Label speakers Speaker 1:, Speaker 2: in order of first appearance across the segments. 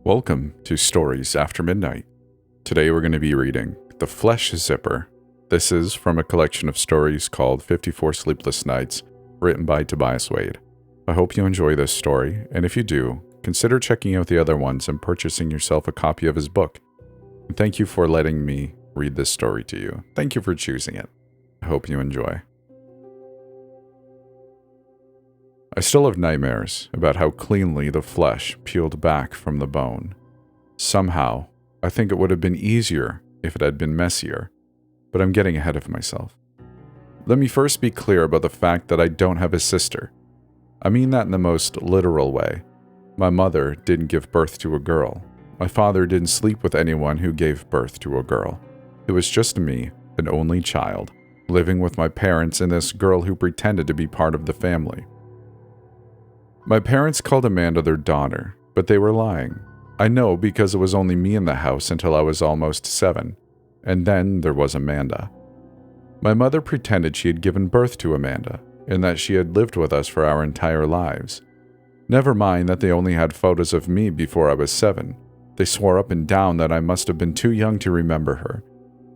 Speaker 1: Welcome to Stories After Midnight. Today we're going to be reading The Fright Zipper. This is from a collection of stories called 54 Sleepless Nights, written by Tobias Wade. I hope you enjoy this story, and if you do, consider checking out the other ones and purchasing yourself a copy of his book. And thank you for letting me read this story to you. Thank you for choosing it. I hope you enjoy. I still have nightmares about how cleanly the flesh peeled back from the bone. Somehow, I think it would have been easier if it had been messier, but I'm getting ahead of myself. Let me first be clear about the fact that I don't have a sister. I mean that in the most literal way. My mother didn't give birth to a girl. My father didn't sleep with anyone who gave birth to a girl. It was just me, an only child, living with my parents and this girl who pretended to be part of the family. My parents called Amanda their daughter, but they were lying. I know because it was only me in the house until I was almost 7, and then there was Amanda. My mother pretended she had given birth to Amanda, and that she had lived with us for our entire lives. Never mind that they only had photos of me before I was 7. They swore up and down that I must have been too young to remember her.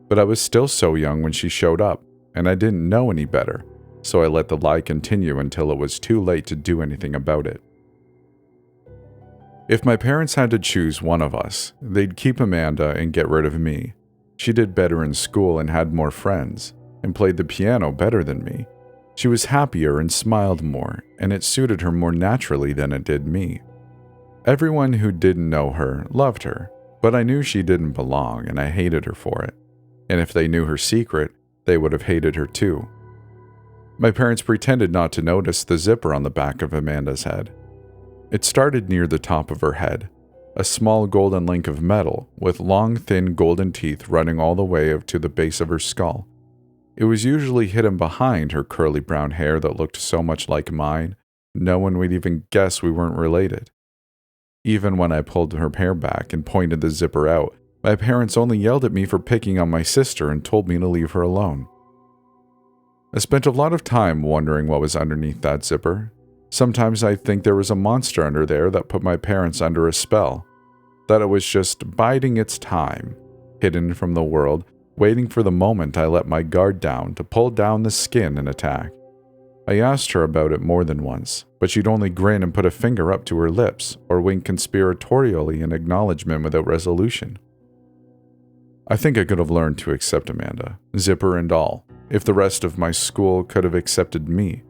Speaker 1: But I was still so young when she showed up, and I didn't know any better. So I let the lie continue until it was too late to do anything about it. If my parents had to choose one of us, they'd keep Amanda and get rid of me. She did better in school and had more friends, and played the piano better than me. She was happier and smiled more, and it suited her more naturally than it did me. Everyone who didn't know her loved her, but I knew she didn't belong, and I hated her for it. And if they knew her secret, they would have hated her too. My parents pretended not to notice the zipper on the back of Amanda's head. It started near the top of her head, a small golden link of metal with long, thin golden teeth running all the way up to the base of her skull. It was usually hidden behind her curly brown hair that looked so much like mine, no one would even guess we weren't related. Even when I pulled her hair back and pointed the zipper out, my parents only yelled at me for picking on my sister and told me to leave her alone. I spent a lot of time wondering what was underneath that zipper. Sometimes I think there was a monster under there that put my parents under a spell, that it was just biding its time, hidden from the world, waiting for the moment I let my guard down to pull down the skin and attack. I asked her about it more than once, but she'd only grin and put a finger up to her lips or wink conspiratorially in acknowledgement without resolution. I think I could have learned to accept Amanda, zipper and all, if the rest of my school could have accepted me.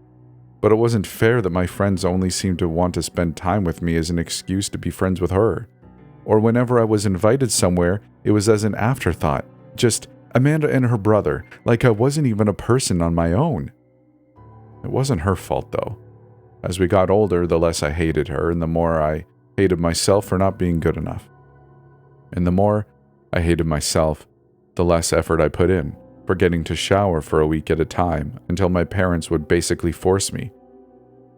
Speaker 1: But it wasn't fair that my friends only seemed to want to spend time with me as an excuse to be friends with her. Or whenever I was invited somewhere, it was as an afterthought, just Amanda and her brother, like I wasn't even a person on my own. It wasn't her fault though. As we got older, the less I hated her, and the more I hated myself for not being good enough. And the more I hated myself, the less effort I put in, forgetting to shower for a week at a time until my parents would basically force me.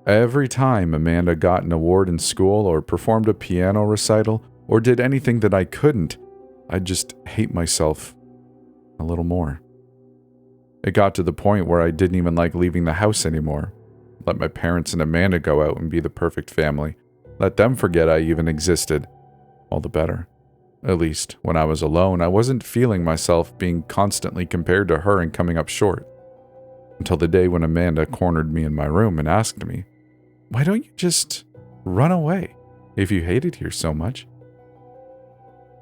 Speaker 1: Every time Amanda got an award in school or performed a piano recital or did anything that I couldn't, I'd just hate myself a little more. It got to the point where I didn't even like leaving the house anymore. Let my parents and Amanda go out and be the perfect family. Let them forget I even existed. All the better. At least, when I was alone, I wasn't feeling myself being constantly compared to her and coming up short. Until the day when Amanda cornered me in my room and asked me, "Why don't you just run away if you hate it here so much?"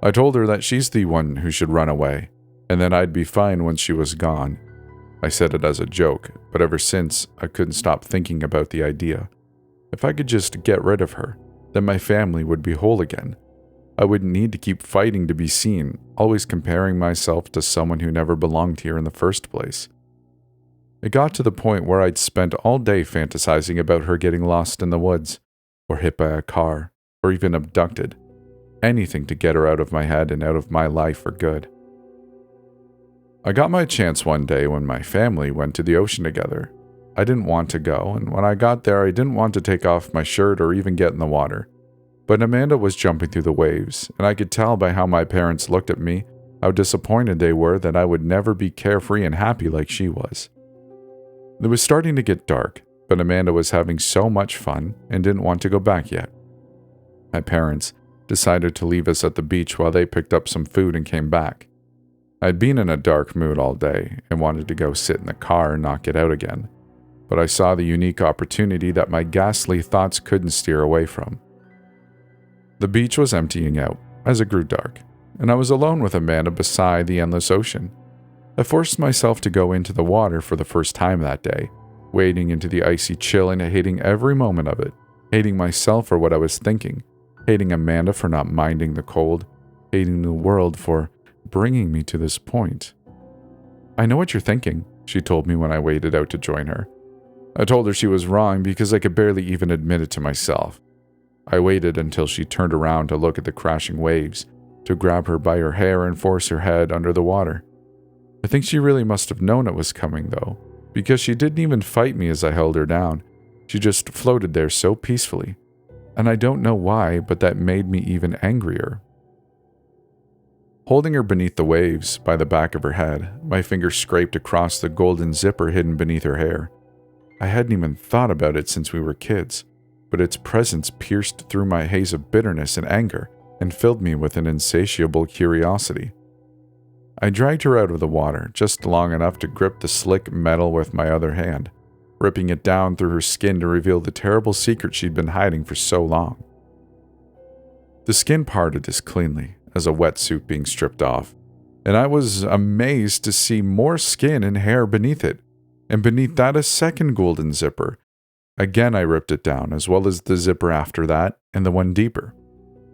Speaker 1: I told her that she's the one who should run away, and that I'd be fine once she was gone. I said it as a joke, but ever since, I couldn't stop thinking about the idea. If I could just get rid of her, then my family would be whole again. I wouldn't need to keep fighting to be seen, always comparing myself to someone who never belonged here in the first place. It got to the point where I'd spent all day fantasizing about her getting lost in the woods, or hit by a car, or even abducted. Anything to get her out of my head and out of my life for good. I got my chance one day when my family went to the ocean together. I didn't want to go, and when I got there I didn't want to take off my shirt or even get in the water. But Amanda was jumping through the waves, and I could tell by how my parents looked at me, how disappointed they were that I would never be carefree and happy like she was. It was starting to get dark, but Amanda was having so much fun and didn't want to go back yet. My parents decided to leave us at the beach while they picked up some food and came back. I'd been in a dark mood all day and wanted to go sit in the car and not get out again, but I saw the unique opportunity that my ghastly thoughts couldn't steer away from. The beach was emptying out as it grew dark, and I was alone with Amanda beside the endless ocean. I forced myself to go into the water for the first time that day, wading into the icy chill and hating every moment of it, hating myself for what I was thinking, hating Amanda for not minding the cold, hating the world for bringing me to this point. "I know what you're thinking," she told me when I waded out to join her. I told her she was wrong because I could barely even admit it to myself. I waited until she turned around to look at the crashing waves, to grab her by her hair and force her head under the water. I think she really must have known it was coming, though, because she didn't even fight me as I held her down. She just floated there so peacefully. And I don't know why, but that made me even angrier. Holding her beneath the waves, by the back of her head, my finger scraped across the golden zipper hidden beneath her hair. I hadn't even thought about it since we were kids, but its presence pierced through my haze of bitterness and anger and filled me with an insatiable curiosity. I dragged her out of the water just long enough to grip the slick metal with my other hand, ripping it down through her skin to reveal the terrible secret she'd been hiding for so long. The skin parted as cleanly as a wetsuit being stripped off, and I was amazed to see more skin and hair beneath it, and beneath that a second golden zipper. Again I ripped it down, as well as the zipper after that, and the one deeper.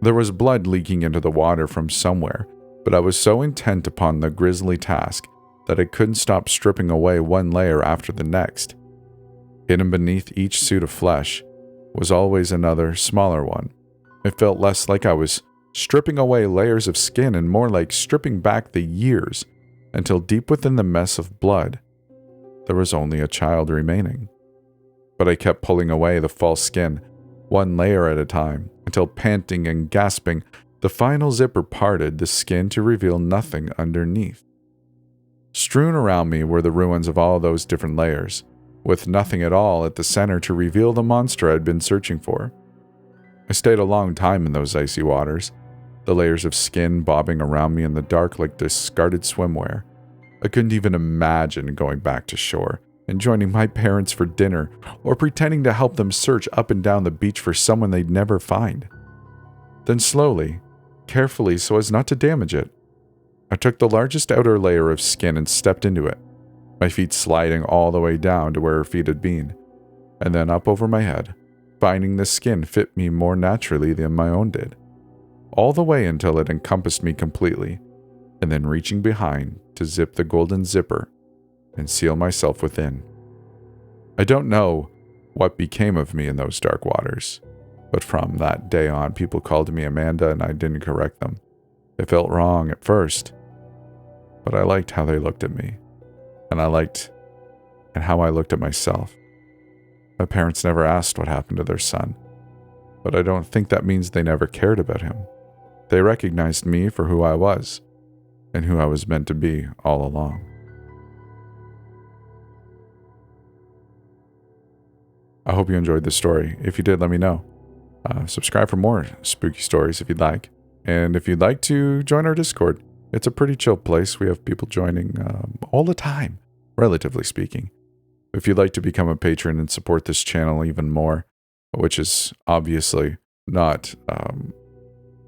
Speaker 1: There was blood leaking into the water from somewhere, but I was so intent upon the grisly task that I couldn't stop stripping away one layer after the next. Hidden beneath each suit of flesh was always another, smaller one. It felt less like I was stripping away layers of skin and more like stripping back the years until deep within the mess of blood, there was only a child remaining. But I kept pulling away the false skin, one layer at a time, until panting and gasping, the final zipper parted the skin to reveal nothing underneath. Strewn around me were the ruins of all those different layers, with nothing at all at the center to reveal the monster I'd been searching for. I stayed a long time in those icy waters, the layers of skin bobbing around me in the dark like discarded swimwear. I couldn't even imagine going back to shore and joining my parents for dinner or pretending to help them search up and down the beach for someone they'd never find. Then slowly, carefully so as not to damage it, I took the largest outer layer of skin and stepped into it, my feet sliding all the way down to where her feet had been, and then up over my head, finding the skin fit me more naturally than my own did, all the way until it encompassed me completely, and then reaching behind to zip the golden zipper and seal myself within. I don't know what became of me in those dark waters, but from that day on, people called me Amanda and I didn't correct them. It felt wrong at first, but I liked how they looked at me, and how I looked at myself. My parents never asked what happened to their son, but I don't think that means they never cared about him. They recognized me for who I was, and who I was meant to be all along. I hope you enjoyed this story. If you did, let me know. Subscribe for more spooky stories if you'd like. And if you'd like to join our Discord, it's a pretty chill place. We have people joining all the time, relatively speaking. If you'd like to become a patron and support this channel even more, which is obviously not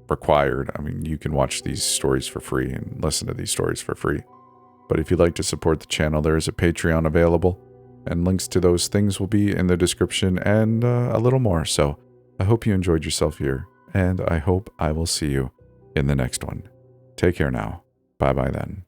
Speaker 1: required. I mean, you can watch these stories for free and listen to these stories for free. But if you'd like to support the channel, there is a Patreon available, and links to those things will be in the description and a little more. So I hope you enjoyed yourself here, and I hope I will see you in the next one. Take care now. Bye-bye then.